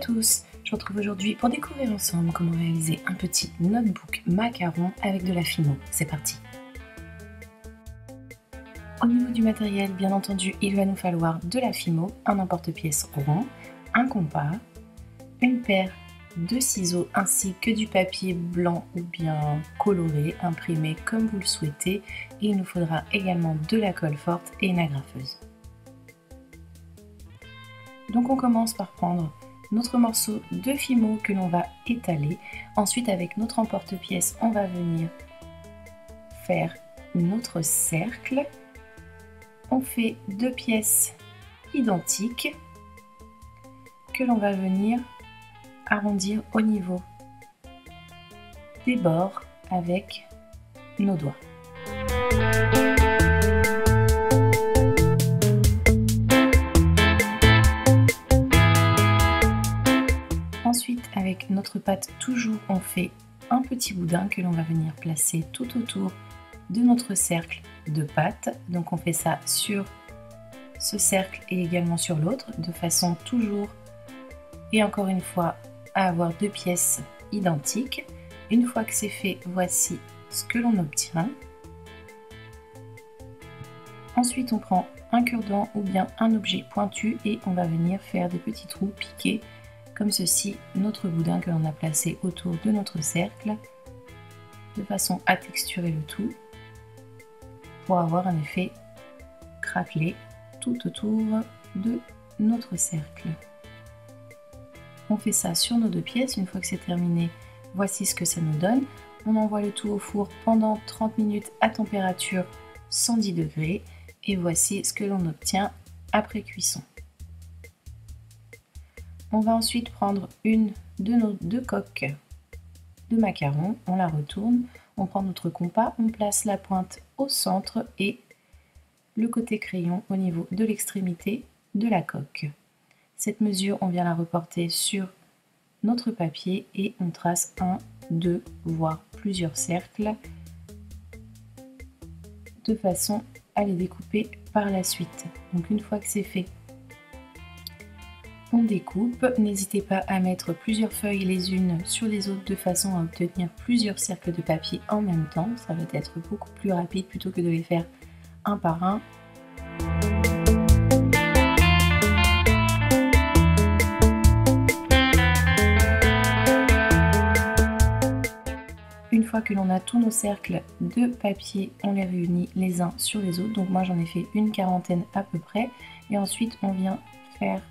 tous, je vous retrouve aujourd'hui pour découvrir ensemble comment réaliser un petit notebook macaron avec de la Fimo. C'est parti! Au niveau du matériel, bien entendu, il va nous falloir de la Fimo, un emporte-pièce rond, un compas, une paire de ciseaux ainsi que du papier blanc ou bien coloré, imprimé comme vous le souhaitez. Et il nous faudra également de la colle forte et une agrafeuse. Donc on commence par prendre notre morceau de Fimo que l'on va étaler. Ensuite, avec notre emporte-pièce, on va venir faire notre cercle. On fait deux pièces identiques que l'on va venir arrondir au niveau des bords avec nos doigts. Ensuite, avec notre pâte, toujours on fait un petit boudin que l'on va venir placer tout autour de notre cercle de pâte. Donc on fait ça sur ce cercle et également sur l'autre, de façon toujours et encore une fois à avoir deux pièces identiques. Une fois que c'est fait, voici ce que l'on obtient. Ensuite, on prend un cure-dent ou bien un objet pointu et on va venir faire des petits trous piqués comme ceci, notre boudin que l'on a placé autour de notre cercle, de façon à texturer le tout pour avoir un effet craquelé tout autour de notre cercle. On fait ça sur nos deux pièces. Une fois que c'est terminé, voici ce que ça nous donne. On envoie le tout au four pendant 30 minutes à température 110 degrés et voici ce que l'on obtient après cuisson. On va ensuite prendre une de nos deux coques de macaron, on la retourne, on prend notre compas, on place la pointe au centre et le côté crayon au niveau de l'extrémité de la coque. Cette mesure, on vient la reporter sur notre papier et on trace un, deux, voire plusieurs cercles de façon à les découper par la suite. Donc une fois que c'est fait, on découpe. N'hésitez pas à mettre plusieurs feuilles les unes sur les autres de façon à obtenir plusieurs cercles de papier en même temps. Ça va être beaucoup plus rapide plutôt que de les faire un par un. Une fois que l'on a tous nos cercles de papier, on les réunit les uns sur les autres. Donc moi j'en ai fait une quarantaine à peu près. Et ensuite on vient faire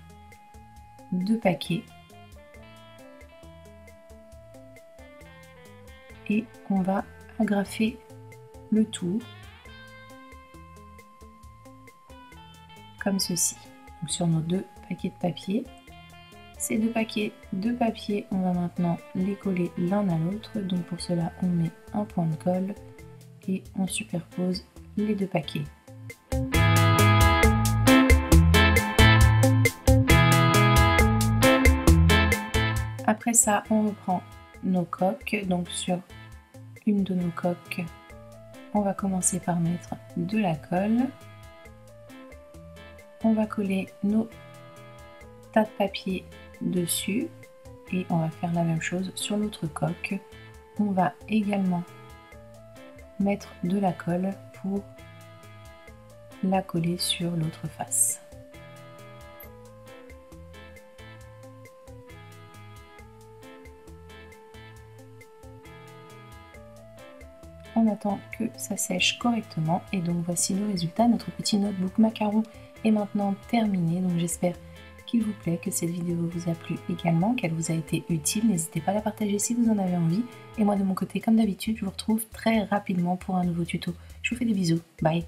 deux paquets. Et on va agrafer le tout comme ceci. Donc sur nos deux paquets de papier. Ces deux paquets de papier, on va maintenant les coller l'un à l'autre. Donc pour cela, on met un point de colle et on superpose les deux paquets. Après ça, on reprend nos coques. Donc sur une de nos coques, on va commencer par mettre de la colle. On va coller nos tas de papier dessus et on va faire la même chose sur l'autre coque. On va également mettre de la colle pour la coller sur l'autre face. On attend que ça sèche correctement et donc voici le résultat. Notre petit notebook macaron est maintenant terminé, donc j'espère qu'il vous plaît, que cette vidéo vous a plu également, qu'elle vous a été utile. N'hésitez pas à la partager si vous en avez envie. Et moi de mon côté, comme d'habitude, je vous retrouve très rapidement pour un nouveau tuto. Je vous fais des bisous. Bye!